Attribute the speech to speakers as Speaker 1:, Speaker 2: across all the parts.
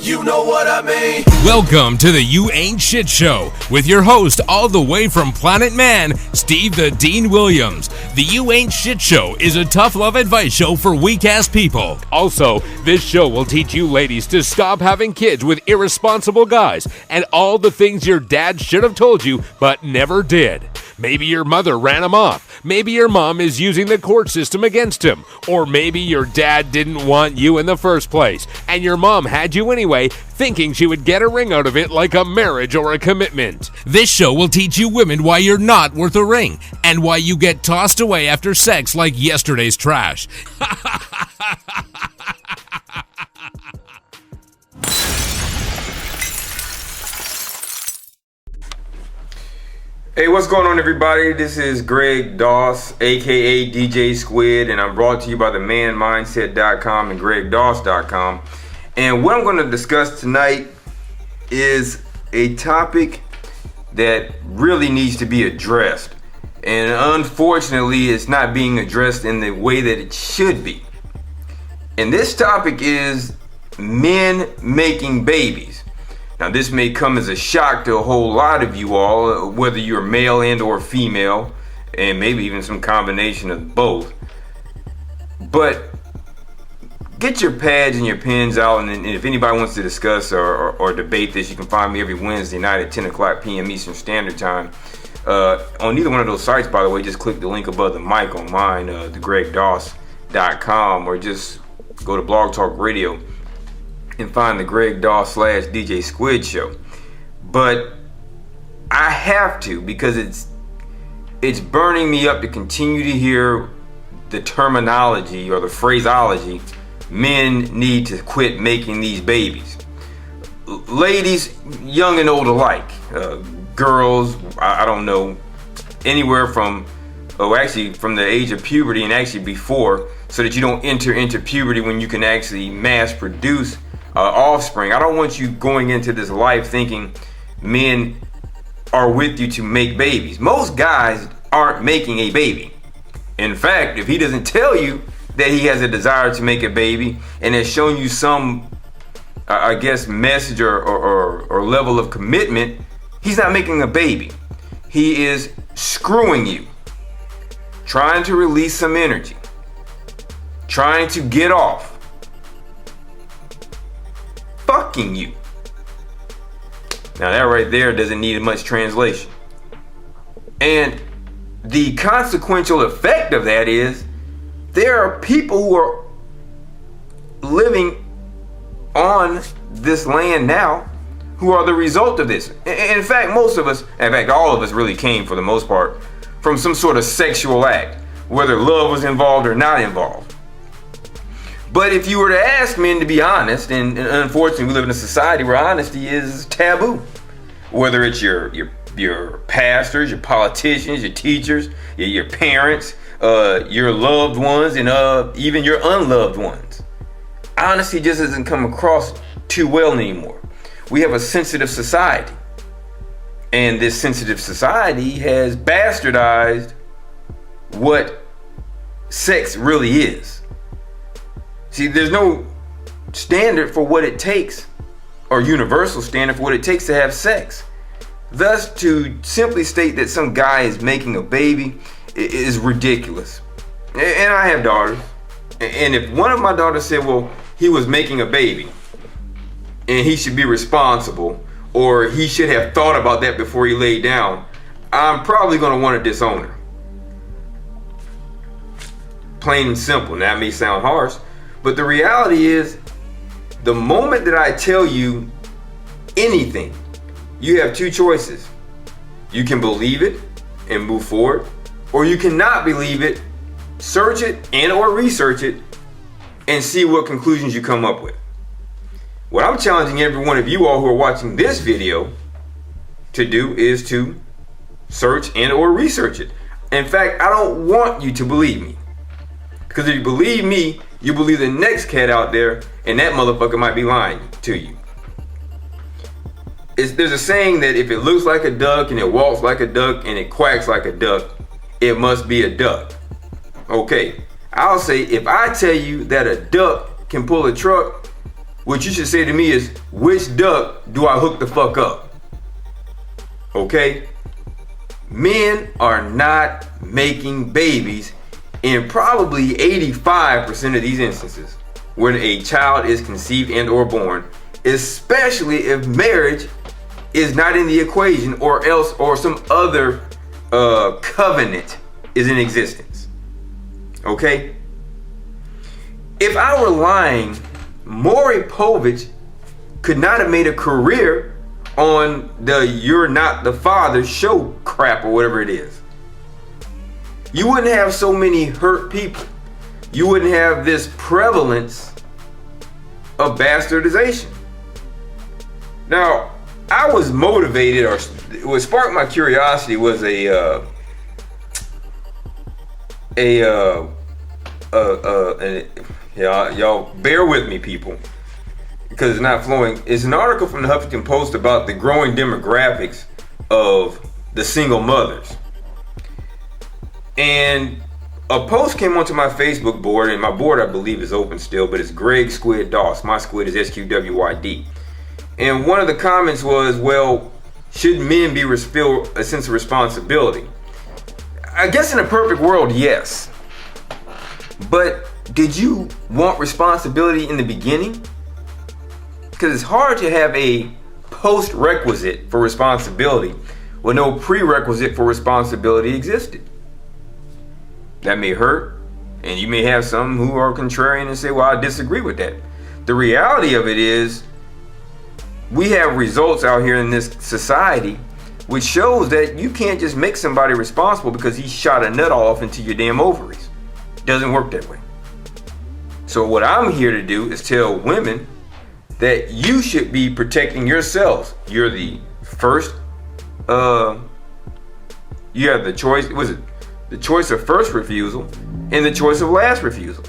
Speaker 1: You know what I mean?
Speaker 2: Welcome to the You Ain't Shit Show with your host all the way from Planet Man, Steve the Dean Williams. The You Ain't Shit Show is a tough love advice show for weak-ass people. Also, this show will teach you ladies to stop having kids with irresponsible guys and all the things your dad should have told you but never did. Maybe your mother ran him off. Maybe your mom is using the court system against him. Or maybe your dad didn't want you in the first place, and your mom had you anyway, thinking she would get a ring out of it like a marriage or a commitment. This show will teach you women why you're not worth a ring, and why you get tossed away after sex like yesterday's trash.
Speaker 3: Hey, what's going on, everybody? This is Greg Doss, aka DJ Squid, and I'm brought to you by themanmindset.com and gregdoss.com. And what I'm going to discuss tonight is a topic that really needs to be addressed. And unfortunately, it's not being addressed in the way that it should be. And this topic is men making babies. Now, this may come as a shock to a whole lot of you all, whether you're male and or female, and maybe even some combination of both. But get your pads and your pens out, and if anybody wants to discuss or debate this, you can find me every Wednesday night at 10 o'clock p.m. Eastern Standard Time. On either one of those sites, by the way, just click the link above the mic on mine, thegregdoss.com, or just go to Blog Talk Radio and find the Greg Doss / DJ Squid Show. But I have to, because it's burning me up to continue to hear the terminology or the phraseology, men need to quit making these babies. Ladies, young and old alike, girls, I don't know, anywhere from the age of puberty and actually before, so that you don't enter into puberty when you can actually mass produce offspring. I don't want you going into this life thinking men are with you to make babies. Most guys aren't making a baby. In fact, if he doesn't tell you that he has a desire to make a baby and has shown you some, message or level of commitment, he's not making a baby. He is screwing you, trying to release some energy, trying to get off, fucking you. Now that right there doesn't need much translation. And the consequential effect of that is there are people who are living on this land now who are the result of this. In fact, all of us really came, for the most part, from some sort of sexual act, whether love was involved or not involved. But if you were to ask men to be honest, and unfortunately we live in a society where honesty is taboo, whether it's your pastors, your politicians, your teachers, your parents, your loved ones, and even your unloved ones, honesty just doesn't come across too well anymore. We have a sensitive society, and this sensitive society has bastardized what sex really is. See, there's no standard for what it takes, or universal standard for what it takes to have sex. Thus, to simply state that some guy is making a baby is ridiculous. And I have daughters. And if one of my daughters said, well, he was making a baby and he should be responsible, or he should have thought about that before he laid down, I'm probably going to want to disown her. Plain and simple. Now, that may sound harsh, but the reality is, the moment that I tell you anything, you have two choices. You can believe it and move forward, or you cannot believe it, search it and or research it, and see what conclusions you come up with. What I'm challenging every one of you all who are watching this video to do is to search and or research it. In fact, I don't want you to believe me. Because if you believe me, you believe the next cat out there, and that motherfucker might be lying to you. There's a saying that if it looks like a duck and it walks like a duck and it quacks like a duck, it must be a duck. Okay, I'll say if I tell you that a duck can pull a truck, What you should say to me is, which duck do I hook the fuck up? Okay? Men are not making babies in probably 85% of these instances when a child is conceived and or born, especially if marriage is not in the equation or some other covenant is in existence. Okay? If I were lying, Maury Povich could not have made a career on the You're Not the Father show crap or whatever it is. You wouldn't have so many hurt people. You wouldn't have this prevalence of bastardization. Now, I was motivated, or what sparked my curiosity was y'all bear with me, people, because it's not flowing. It's an article from the Huffington Post about the growing demographics of the single mothers. And a post came onto my Facebook board, and my board, I believe, is open still, but it's Greg Squid Doss. My squid is SQWYD. And one of the comments was, well, should men feel a sense of responsibility? I guess in a perfect world, yes. But did you want responsibility in the beginning? Because it's hard to have a post-requisite for responsibility when no prerequisite for responsibility existed. That may hurt, and you may have some who are contrarian and say, well, I disagree with that. The reality of it is, we have results out here in this society which shows that you can't just make somebody responsible because he shot a nut off into your damn ovaries. It doesn't work that way. So what I'm here to do is tell women that you should be protecting yourselves. You're the first, you have the choice, the choice of first refusal and the choice of last refusal.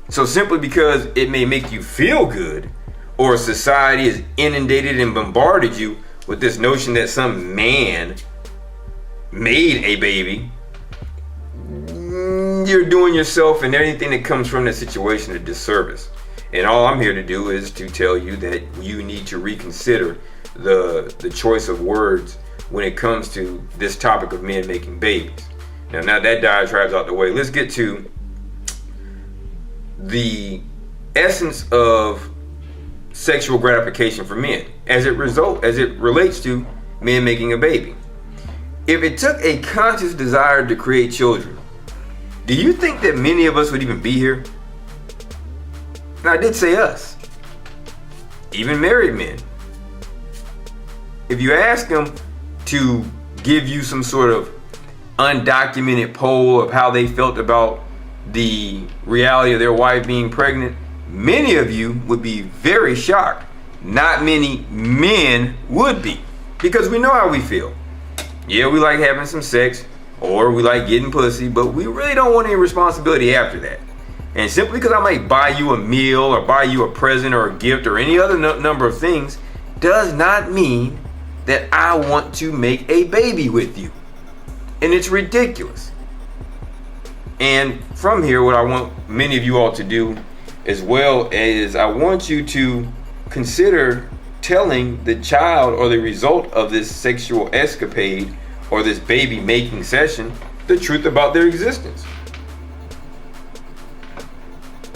Speaker 3: So simply because it may make you feel good, or society has inundated and bombarded you with this notion that some man made a baby, you're doing yourself and anything that comes from that situation a disservice. And all I'm here to do is to tell you that you need to reconsider the choice of words when it comes to this topic of men making babies. Now that diatribe's out the way, let's get to the essence of sexual gratification for men as it relates to men making a baby. If it took a conscious desire to create children, do you think that many of us would even be here? Now, I did say us, even married men. If you ask them to give you some sort of undocumented poll of how they felt about the reality of their wife being pregnant, many of you would be very shocked. Not many men would be, because we know how we feel. Yeah, we like having some sex, or we like getting pussy, but we really don't want any responsibility after that. And simply because I might buy you a meal or buy you a present or a gift or any other number of things does not mean that I want to make a baby with you. And it's ridiculous. And from here, what I want many of you all to do, as well as I want you to consider telling the child or the result of this sexual escapade or this baby making session the truth about their existence.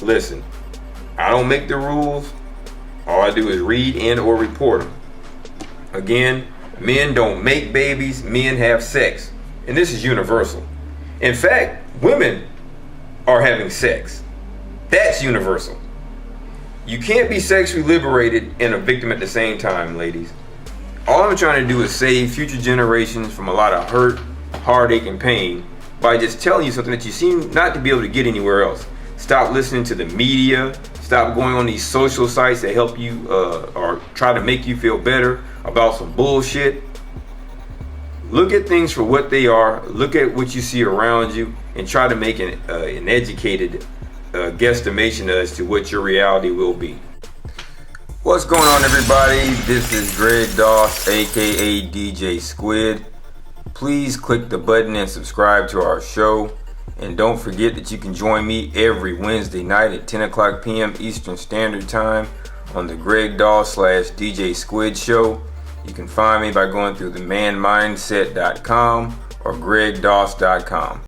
Speaker 3: Listen, I don't make the rules. All I do is read and or report them. Again, men don't make babies, men have sex. And this is universal. In fact, women are having sex. That's universal. You can't be sexually liberated and a victim at the same time, ladies. All I'm trying to do is save future generations from a lot of hurt, heartache, and pain by just telling you something that you seem not to be able to get anywhere else. Stop listening to the media. Stop going on these social sites that help you or try to make you feel better about some bullshit. Look at things for what they are. Look at what you see around you and try to make an educated guesstimation as to what your reality will be. What's going on, everybody? This is Greg Doss, aka DJ Squid. Please click the button and subscribe to our show. And don't forget that you can join me every Wednesday night at 10 o'clock p.m. Eastern Standard Time on the Greg Dahl / DJ Squid Show. You can find me by going through themanmindset.com or gregdoss.com.